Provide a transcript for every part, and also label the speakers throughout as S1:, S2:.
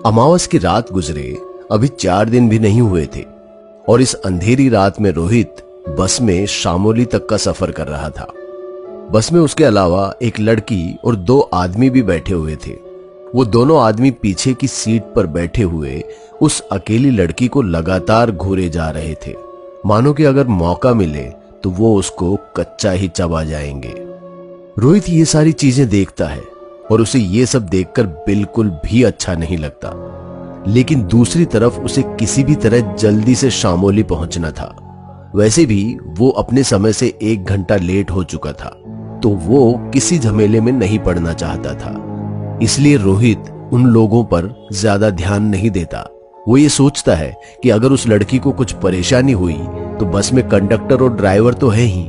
S1: अमावस की रात गुजरे अभी 4 दिन भी नहीं हुए थे और इस अंधेरी रात में रोहित बस में शामोली तक का सफर कर रहा था। बस में उसके अलावा एक लड़की और 2 आदमी भी बैठे हुए थे। वो दोनों आदमी पीछे की सीट पर बैठे हुए उस अकेली लड़की को लगातार घूरे जा रहे थे, मानो कि अगर मौका मिले तो वो उसको कच्चा ही चबा जाएंगे। रोहित ये सारी चीजें देखता है और उसे ये सब देखकर बिल्कुल भी अच्छा नहीं लगता, लेकिन दूसरी तरफ उसे किसी भी तरह जल्दी से शामोली पहुंचना था। वैसे भी वो अपने समय से 1 घंटा लेट हो चुका था, तो वो किसी झमेले में नहीं पड़ना चाहता था। इसलिए रोहित उन लोगों पर ज्यादा ध्यान नहीं देता। वो ये सोचता है कि अगर उस लड़की को कुछ परेशानी हुई तो बस में कंडक्टर और ड्राइवर तो है ही,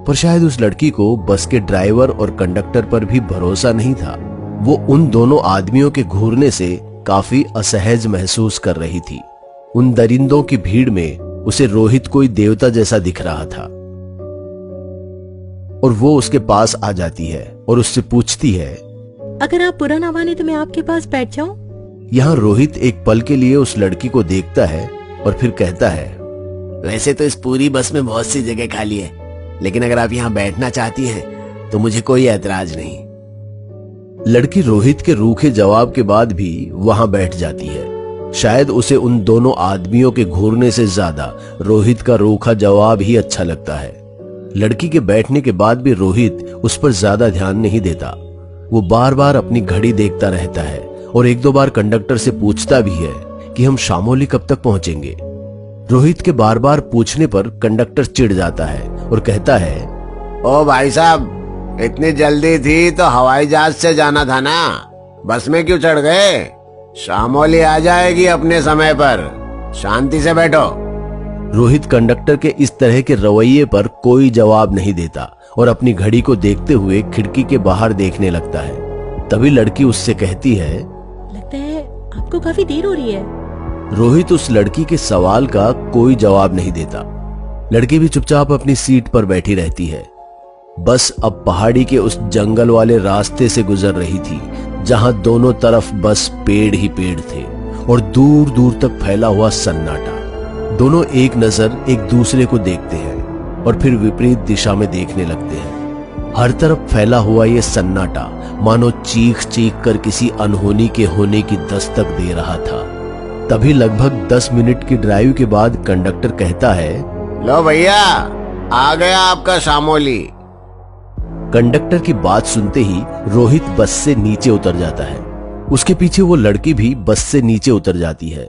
S1: पर शायद उस लड़की को बस के ड्राइवर और कंडक्टर पर भी भरोसा नहीं था। वो उन दोनों आदमियों के घूरने से काफी असहज महसूस कर रही थी। उन दरिंदों की भीड़ में उसे रोहित कोई देवता जैसा दिख रहा था और वो उसके पास आ जाती है और उससे पूछती है,
S2: अगर आप बुरा ना माने तो मैं आपके पास बैठ जाऊं?
S1: यहाँ रोहित एक पल के लिए उस लड़की को देखता है और फिर कहता है,
S3: वैसे तो इस पूरी बस में बहुत सी जगह खाली है, लेकिन अगर आप यहाँ बैठना चाहती हैं तो मुझे कोई ऐतराज नहीं।
S1: लड़की रोहित के रूखे जवाब के बाद भी वहां बैठ जाती है। शायद उसे उन दोनों आदमियों के घूरने से ज्यादा रोहित का रूखा जवाब ही अच्छा लगता है। लड़की के बैठने के बाद भी रोहित उस पर ज्यादा ध्यान नहीं देता। वो बार बार अपनी घड़ी देखता रहता है और 1-2 बार कंडक्टर से पूछता भी है कि हम शामोली कब तक पहुंचेंगे। रोहित के बार बार पूछने पर कंडक्टर चिढ़ जाता है और कहता है,
S3: ओ भाई साहब, इतनी जल्दी थी तो हवाई जहाज से जाना था ना, बस में क्यों चढ़ गए? शामोली आ जाएगी अपने समय पर, शांति से बैठो।
S1: रोहित कंडक्टर के इस तरह के रवैये पर कोई जवाब नहीं देता और अपनी घड़ी को देखते हुए खिड़की के बाहर देखने लगता है। तभी लड़की उससे कहती है,
S2: लगता है आपको काफी देर हो रही है।
S1: रोहित उस लड़की के सवाल का कोई जवाब नहीं देता। लड़की भी चुपचाप अपनी सीट पर बैठी रहती है। बस अब पहाड़ी के उस जंगल वाले रास्ते से गुजर रही थी जहां दोनों तरफ बस पेड़ ही पेड़ थे और दूर दूर तक फैला हुआ सन्नाटा। दोनों एक नजर एक दूसरे को देखते हैं और फिर विपरीत दिशा में देखने लगते हैं। हर तरफ फैला हुआ ये सन्नाटा मानो चीख चीख कर किसी अनहोनी के होने की दस्तक दे रहा था। तभी लगभग 10 मिनट की ड्राइव के बाद कंडक्टर कहता है,
S3: लो भैया, आ गया आपका शामोली।
S1: कंडक्टर की बात सुनते ही रोहित बस से नीचे उतर जाता है। उसके पीछे वो लड़की भी बस से नीचे उतर जाती है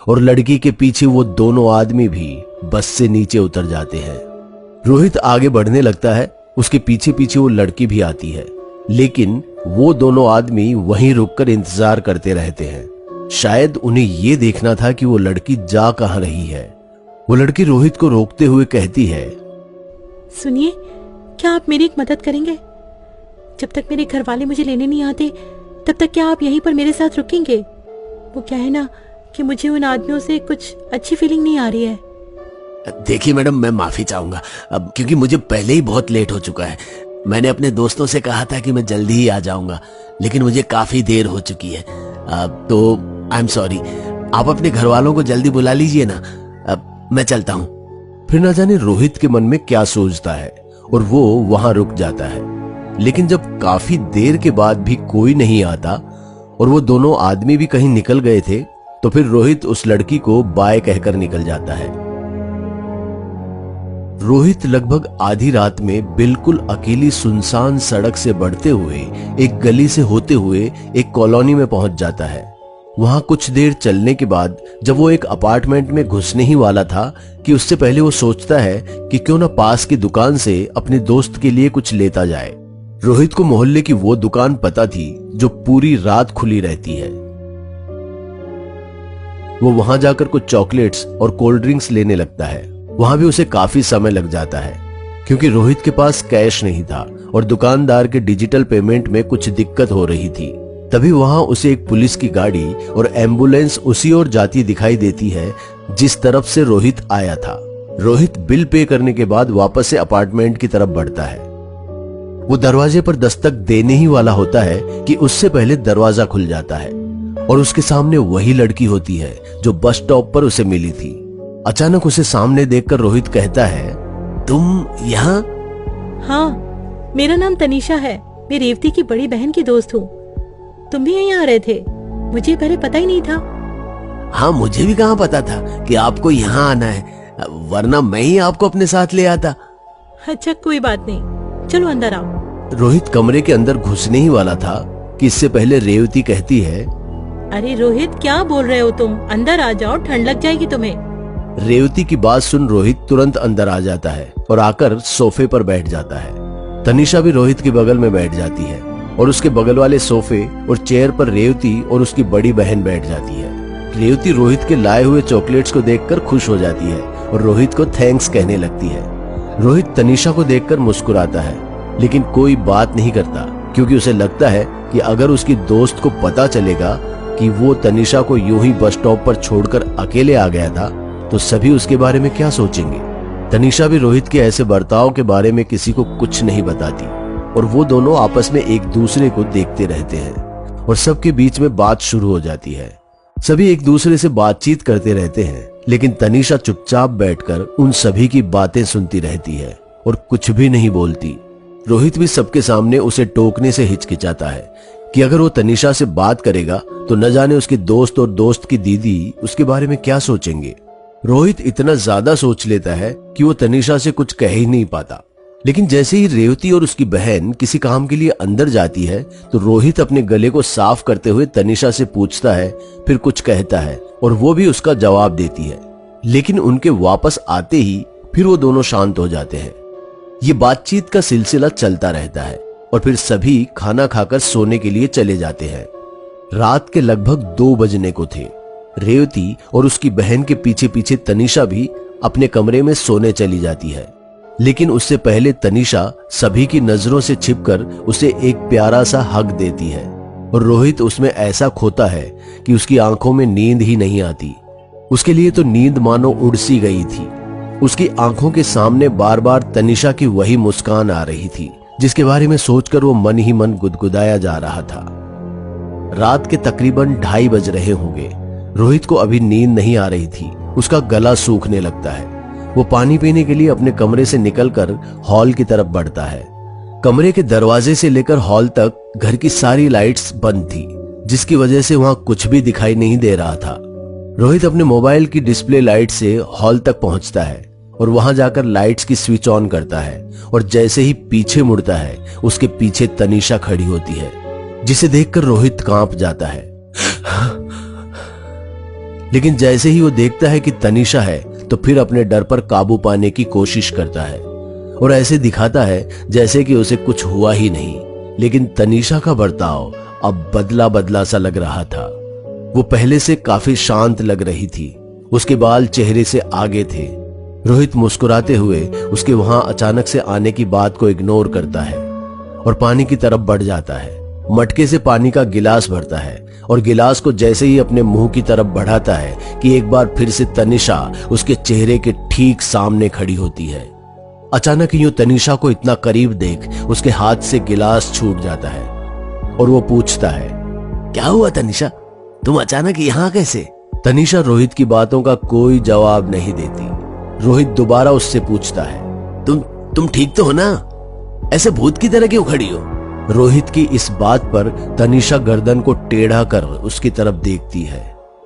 S1: और लड़की के पीछे वो दोनों आदमी भी बस से नीचे उतर जाते हैं। रोहित आगे बढ़ने लगता है। उसके पीछे पीछे वो लड़की भी आती है, लेकिन वो दोनों आदमी वहीं रुककर इंतजार करते रहते हैं। शायद उन्हें ये देखना था कि वो लड़की जा कहां रही है। वो लड़की रोहित को रोकते हुए कहती है,
S2: सुनिए, क्या आप मेरी एक मदद करेंगे? जब तक मेरे घर वाले मुझे लेने नहीं आते तब तक क्या आप यहीं पर मेरे साथ रुकेंगे? वो क्या है ना कि मुझे उन आदमियों से कुछ अच्छी फीलिंग नहीं आ रही है।
S3: देखिए मैडम, मैं माफी चाहूंगा अब, क्योंकि मुझे पहले ही बहुत लेट हो चुका है। मैंने अपने दोस्तों से कहा था कि मैं जल्दी ही आ जाऊंगा, लेकिन मुझे काफी देर हो चुकी है। तो आई एम सॉरी। आप अपने घर वालों को जल्दी बुला लीजिए ना। अब मैं चलता हूँ।
S1: फिर न जाने रोहित के मन में क्या सोचता है और वो वहां रुक जाता है। लेकिन जब काफी देर के बाद भी कोई नहीं आता और वो दोनों आदमी भी कहीं निकल गए थे, तो फिर रोहित उस लड़की को बाय कहकर निकल जाता है। रोहित लगभग आधी रात में बिल्कुल अकेली सुनसान सड़क से बढ़ते हुए एक गली से होते हुए एक कॉलोनी में पहुंच जाता है। वहां कुछ देर चलने के बाद जब वो एक अपार्टमेंट में घुसने ही वाला था कि उससे पहले वो सोचता है कि क्यों ना पास की दुकान से अपने दोस्त के लिए कुछ लेता जाए। रोहित को मोहल्ले की वो दुकान पता थी जो पूरी रात खुली रहती है। वो वहां जाकर कुछ चॉकलेट्स और कोल्ड ड्रिंक्स लेने लगता है। वहां भी उसे काफी समय लग जाता है क्योंकि रोहित के पास कैश नहीं था और दुकानदार के डिजिटल पेमेंट में कुछ दिक्कत हो रही थी। तभी वहां उसे एक पुलिस की गाड़ी और एम्बुलेंस उसी ओर जाती दिखाई देती है जिस तरफ से रोहित आया था। रोहित बिल पे करने के बाद वापस से अपार्टमेंट की तरफ बढ़ता है। वो दरवाजे पर दस्तक देने ही वाला होता है कि उससे पहले दरवाजा खुल जाता है और उसके सामने वही लड़की होती है जो बस स्टॉप पर उसे मिली थी। अचानक उसे सामने देखकर रोहित कहता है,
S3: तुम यहाँ?
S2: हाँ, मेरा नाम तनीषा है। मैं रेवती की बड़ी बहन की दोस्त हूँ। तुम भी यहीं आ रहे थे? मुझे पहले पता ही नहीं था।
S3: हाँ, मुझे भी कहाँ पता था कि आपको यहाँ आना है, वरना मैं ही आपको अपने साथ ले आता।
S2: अच्छा, कोई बात नहीं, चलो अंदर आओ।
S1: रोहित कमरे के अंदर घुसने ही वाला था कि इससे पहले रेवती कहती है,
S2: अरे रोहित, क्या बोल रहे हो तुम? अंदर आ जाओ, ठंड लग जाएगी तुम्हें।
S1: रेवती की बात सुन रोहित तुरंत अंदर आ जाता है और आकर सोफे पर बैठ जाता है। तनीषा भी रोहित के बगल में बैठ जाती है और उसके बगल वाले सोफे और चेयर पर रेवती और उसकी बड़ी बहन बैठ जाती है। रेवती रोहित के लाए हुए चॉकलेट्स को देखकर खुश हो जाती है और रोहित को थैंक्स कहने लगती है। रोहित तनीषा को देखकर मुस्कुराता है, लेकिन कोई बात नहीं करता, क्योंकि उसे लगता है कि अगर उसकी दोस्त को पता चलेगा कि वो तनीषा को यूं ही बस स्टॉप पर छोड़कर अकेले आ गया था, तो सभी उसके बारे में क्या सोचेंगे। तनीषा भी रोहित के ऐसे बर्ताव के बारे में किसी को कुछ नहीं बताती और वो दोनों आपस में एक दूसरे को देखते रहते हैं और सबके बीच में बात शुरू हो जाती है। सभी एक दूसरे से बातचीत करते रहते हैं, लेकिन तनीषा चुपचाप बैठकर उन सभी की बातें सुनती रहती है और कुछ भी नहीं बोलती। रोहित भी सबके सामने उसे टोकने से हिचकिचाता है कि अगर वो तनीषा से बात करेगा तो न जाने उसके दोस्त और दोस्त की दीदी उसके बारे में क्या सोचेंगे। रोहित इतना ज्यादा सोच लेता है कि वो तनीषा से कुछ कह ही नहीं पाता। लेकिन जैसे ही रेवती और उसकी बहन किसी काम के लिए अंदर जाती है तो रोहित अपने गले को साफ करते हुए तनीषा से पूछता है, फिर कुछ कहता है और वो भी उसका जवाब देती है। लेकिन उनके वापस आते ही फिर वो दोनों शांत हो जाते हैं। ये बातचीत का सिलसिला चलता रहता है और फिर सभी खाना खाकर सोने के लिए चले जाते हैं। रात के लगभग 2 बजने को थे। रेवती और उसकी बहन के पीछे पीछे तनीषा भी अपने कमरे में सोने चली जाती है, लेकिन उससे पहले तनीषा सभी की नजरों से छिपकर उसे एक प्यारा सा हग देती है और रोहित उसमें ऐसा खोता है कि उसकी आंखों में नींद ही नहीं आती। उसके लिए तो नींद मानो उड़ सी गई थी। उसकी आंखों के सामने बार बार तनीषा की वही मुस्कान आ रही थी, जिसके बारे में सोचकर वो मन ही मन गुदगुदाया जा रहा था। रात के तकरीबन 2:30 बज रहे होंगे। रोहित को अभी नींद नहीं आ रही थी। उसका गला सूखने लगता है। वो पानी पीने के लिए अपने कमरे से निकलकर हॉल की तरफ बढ़ता है। कमरे के दरवाजे से लेकर हॉल तक घर की सारी लाइट्स बंद थी, जिसकी वजह से वहां कुछ भी दिखाई नहीं दे रहा था। रोहित अपने मोबाइल की डिस्प्ले लाइट से हॉल तक पहुंचता है और वहां जाकर लाइट्स की स्विच ऑन करता है और जैसे ही पीछे मुड़ता है उसके पीछे तनीषा खड़ी होती है, जिसे देखकर रोहित कांप जाता है। लेकिन जैसे ही वो देखता है कि तनीषा है तो फिर अपने डर पर काबू पाने की कोशिश करता है और ऐसे दिखाता है जैसे कि उसे कुछ हुआ ही नहीं। लेकिन तनीषा का बर्ताव अब बदला बदला सा लग रहा था। वो पहले से काफी शांत लग रही थी। उसके बाल चेहरे से आगे थे। रोहित मुस्कुराते हुए उसके वहां अचानक से आने की बात को इग्नोर करता है और पानी की तरफ बढ़ जाता है। मटके से पानी का गिलास भरता है और गिलास को जैसे ही अपने मुंह की तरफ बढ़ाता है कि एक बार फिर से तनीषा उसके चेहरे के ठीक सामने खड़ी होती है। अचानक यूं तनीषा को इतना करीब देख उसके हाथ से गिलास छूट जाता है और वो पूछता है,
S3: क्या हुआ तनीषा, तुम अचानक यहाँ कैसे?
S1: तनीषा रोहित की बातों का कोई जवाब नहीं देती। रोहित दोबारा उससे पूछता है,
S3: तुम ठीक तो हो ना? ऐसे भूत की तरह क्यों खड़ी हो?
S1: रोहित की इस बात पर तनीषा गर्दन को टेढ़ा कर उसकी तरफ देखती है।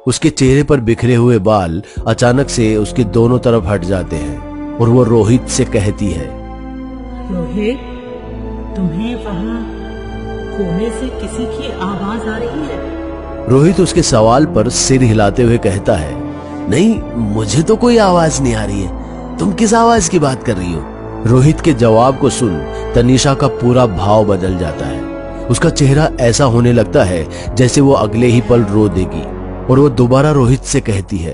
S1: उसके चेहरे पर बिखरे हुए बाल अचानक से उसके दोनों तरफ हट जाते हैं और वो रोहित से कहती है,
S4: रोहित, तुम्हें वहां कोने से किसी की आवाज आ रही है?
S1: रोहित उसके सवाल पर सिर हिलाते हुए कहता है,
S3: नहीं, मुझे तो कोई आवाज नहीं आ रही है। तुम किस आवाज की बात कर रही हो?
S1: रोहित के जवाब को सुन तनीषा का पूरा भाव बदल जाता है। उसका चेहरा ऐसा होने लगता है जैसे वो अगले ही पल रो देगी और वो दोबारा रोहित से कहती है,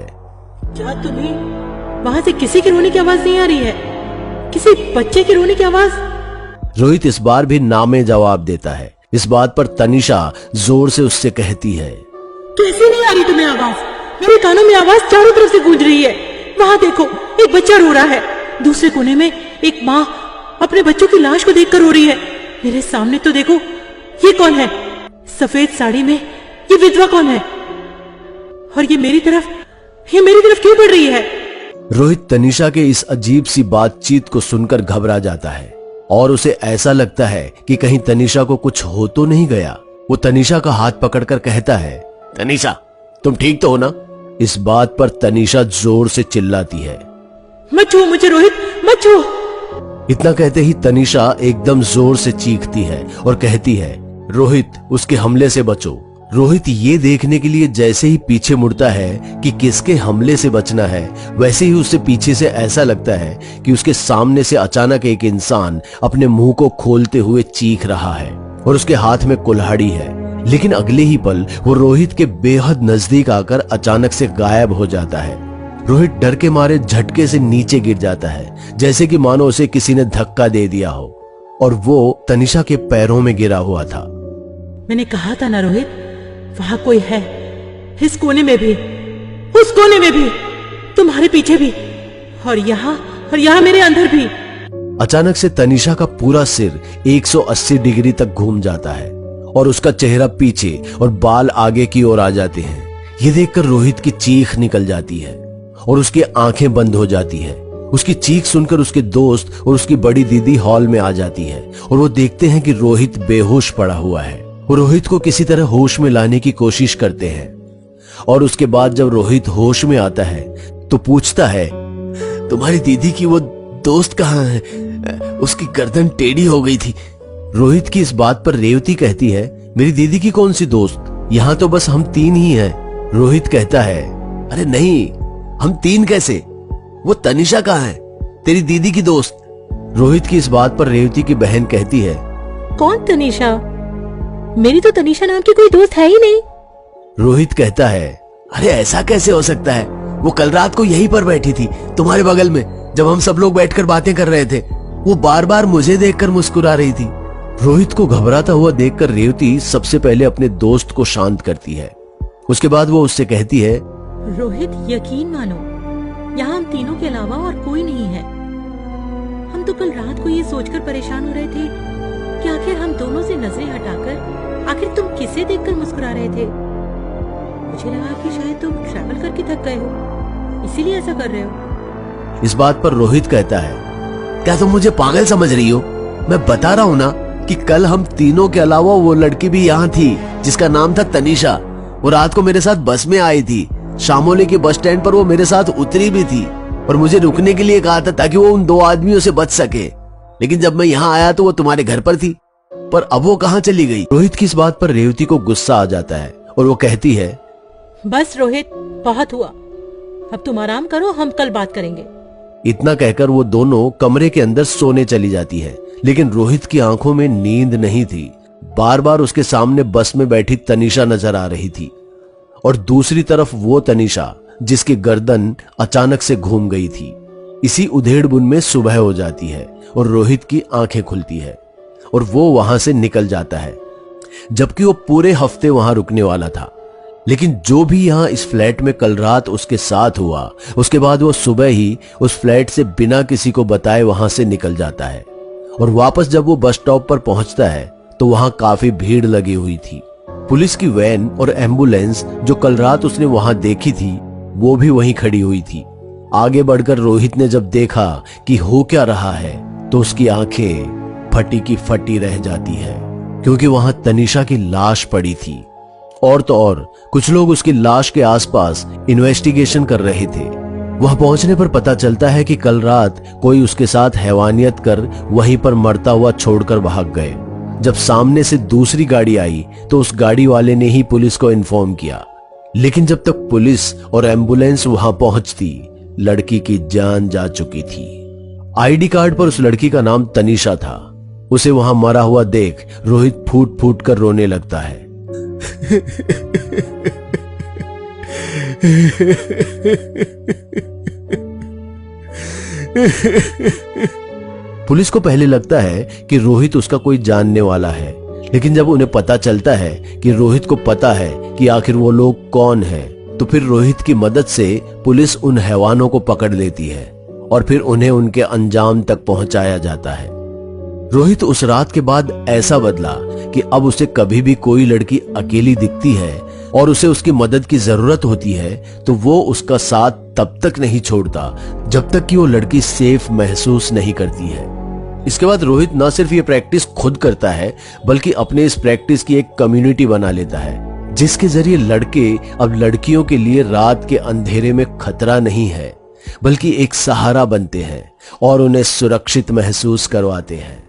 S2: क्या तुम्हें वहां से किसी के रोने की आवाज नहीं आ रही है? किसी बच्चे के रोने की आवाज?
S1: रोहित इस बार भी नामे जवाब देता है। इस बात पर तनीषा जोर से उससे कहती है,
S2: कैसे नहीं आ रही तुम्हें आवाज? मेरे कानों में आवाज चारों तरफ से गूंज रही है। वहां देखो, एक बच्चा रो रहा है। दूसरे कोने में एक माँ अपने बच्चों की लाश को देखकर रो रही है। मेरे सामने तो देखो, ये कौन है? सफेद साड़ी में ये विधवा कौन है? और ये मेरी तरफ क्यों बढ़ रही है?
S1: रोहित तनीषा के इस अजीब सी बातचीत को सुनकर घबरा जाता है और उसे ऐसा लगता है कि कहीं तनीषा को कुछ हो तो नहीं गया। वो तनीषा का हाथ पकड़कर कहता है,
S3: तनीषा, तुम ठीक तो हो ना?
S1: इस बात पर तनीषा जोर से चिल्लाती है,
S2: मत छुओ मुझे रोहित, मत छुओ।
S1: इतना कहते ही तनीषा एकदम जोर से चीखती है और कहती है, रोहित, उसके हमले से बचो। रोहित ये देखने के लिए जैसे ही पीछे मुड़ता है कि किसके हमले से बचना है, वैसे ही उससे पीछे से ऐसा लगता है कि उसके सामने से अचानक एक इंसान अपने मुंह को खोलते हुए चीख रहा है और उसके हाथ में कुल्हाड़ी है। लेकिन अगले ही पल वो रोहित के बेहद नजदीक आकर अचानक से गायब हो जाता है। रोहित डर के मारे झटके से नीचे गिर जाता है, जैसे कि मानो उसे किसी ने धक्का दे दिया हो, और वो तनीषा के पैरों में गिरा हुआ था।
S2: मैंने कहा था ना रोहित, वहां कोई है, इस कोने में भी, उस कोने में भी, तुम्हारे पीछे भी, और यहाँ मेरे अंदर भी।
S1: अचानक से तनीषा का पूरा सिर 180 डिग्री तक घूम जाता है और उसका चेहरा पीछे और बाल आगे की ओर आ जाते हैं। ये देखकर रोहित की चीख निकल जाती है और उसकी आंखें बंद हो जाती है। उसकी चीख सुनकर उसके दोस्त और उसकी बड़ी दीदी हॉल में आ जाती है और वो देखते हैं कि रोहित बेहोश पड़ा हुआ है। वो रोहित को किसी तरह होश में लाने की कोशिश करते हैं और उसके बाद जब रोहित होश में आता है तो पूछता है,
S3: तुम्हारी दीदी की वो दोस्त कहाँ है? उसकी गर्दन टेढ़ी हो गई थी।
S1: रोहित की इस बात पर रेवती कहती है, मेरी दीदी की कौन सी दोस्त? यहाँ तो बस हम 3 ही हैं। रोहित कहता है,
S3: अरे नहीं, हम 3 कैसे? वो तनीषा कहाँ है, तेरी दीदी की दोस्त?
S1: रोहित की इस बात पर रेवती की बहन कहती है,
S2: कौन तनीषा? मेरी तो तनीषा नाम की कोई दोस्त है ही नहीं।
S1: रोहित कहता है,
S3: अरे ऐसा कैसे हो सकता है? वो कल रात को यहीं पर बैठी थी, तुम्हारे बगल में, जब हम सब लोग बैठकर बातें कर रहे थे। वो बार बार मुझे देखकर मुस्कुरा रही थी।
S1: रोहित को घबराता हुआ देखकर रेवती सबसे पहले अपने दोस्त को शांत करती है। उसके बाद वो उससे कहती है,
S2: रोहित, यकीन मानो, यहाँ हम तीनों के अलावा और कोई नहीं है। हम तो कल रात को ये सोचकर परेशान हो रहे थे कि आखिर हम दोनों से नजरें हटाकर आखिर तुम किसे देखकर मुस्कुरा रहे थे। मुझे लगा कि शायद तुम ट्रैवल करके थक गए हो, इसीलिए ऐसा कर रहे हो।
S1: इस बात पर रोहित कहता है,
S3: क्या तुम मुझे पागल समझ रही हो? मैं बता रहा हूँ ना कि कल हम तीनों के अलावा वो लड़की भी यहाँ थी जिसका नाम था तनीषा। वो रात को मेरे साथ बस में आई थी। शामोली के बस स्टैंड पर वो मेरे साथ उतरी भी थी और मुझे रुकने के लिए कहा था ताकि वो उन 2 आदमियों से बच सके। लेकिन जब मैं यहाँ आया तो वो तुम्हारे घर पर थी, पर अब वो कहाँ चली गई?
S1: रोहित की इस बात पर रेवती को गुस्सा आ जाता है और वो कहती है,
S2: बस रोहित, बहुत हुआ, अब तुम आराम करो, हम कल बात करेंगे।
S1: इतना कहकर वो दोनों कमरे के अंदर सोने चली जाती है। लेकिन रोहित की आंखों में नींद नहीं थी। बार बार उसके सामने बस में बैठी तनीषा नजर आ रही थी और दूसरी तरफ वो तनीषा जिसकी गर्दन अचानक से घूम गई थी। इसी उधेड़बुन में सुबह हो जाती है और रोहित की आंखें खुलती है और वो वहां से निकल जाता है, जबकि वो पूरे हफ्ते वहां रुकने वाला था। लेकिन जो भी यहाँ इस फ्लैट में कल रात उसके साथ हुआ, उसके बाद वो सुबह ही उस फ्लैट से बिना किसी को बताए वहां से निकल जाता है और वापस जब वो बस स्टॉप पर पहुंचता है तो वहां काफी भीड़ लगी हुई थी। पुलिस की वैन और एम्बुलेंस जो कल रात उसने वहां देखी थी वो भी वहीं खड़ी हुई थी। आगे बढ़कर रोहित ने जब देखा कि हो क्या रहा है तो उसकी आंखें फटी की फटी रह जाती है, क्योंकि वहां तनीषा की लाश पड़ी थी। और तो और कुछ लोग उसकी लाश के आसपास इन्वेस्टिगेशन कर रहे थे। वह पहुंचने पर पता चलता है कि कल रात कोई उसके साथ हैवानियत कर वहीं पर मरता हुआ छोड़कर भाग गए। जब सामने से दूसरी गाड़ी आई तो उस गाड़ी वाले ने ही पुलिस को इन्फॉर्म किया। लेकिन जब तक पुलिस और एम्बुलेंस वहां पहुंचती, लड़की की जान जा चुकी थी। आईडी कार्ड पर उस लड़की का नाम तनीषा था। उसे वहां मरा हुआ देख रोहित फूट फूट कर रोने लगता है। पुलिस को पहले लगता है कि रोहित उसका कोई जानने वाला है, लेकिन जब उन्हें पता चलता है कि रोहित को पता है कि आखिर वो लोग कौन हैं, तो फिर रोहित की मदद से पुलिस उन हैवानों को पकड़ लेती है और फिर उन्हें उनके अंजाम तक पहुंचाया जाता है। रोहित उस रात के बाद ऐसा बदला कि अब उसे कभी भी कोई लड़की अकेली दिखती है और उसे उसकी मदद की जरूरत होती है तो वो उसका साथ तब तक नहीं छोड़ता जब तक कि वो लड़की सेफ महसूस नहीं करती है। इसके बाद रोहित न सिर्फ ये प्रैक्टिस खुद करता है बल्कि अपने इस प्रैक्टिस की एक कम्युनिटी बना लेता है, जिसके जरिए लड़के अब लड़कियों के लिए रात के अंधेरे में खतरा नहीं है बल्कि एक सहारा बनते हैं और उन्हें सुरक्षित महसूस करवाते हैं।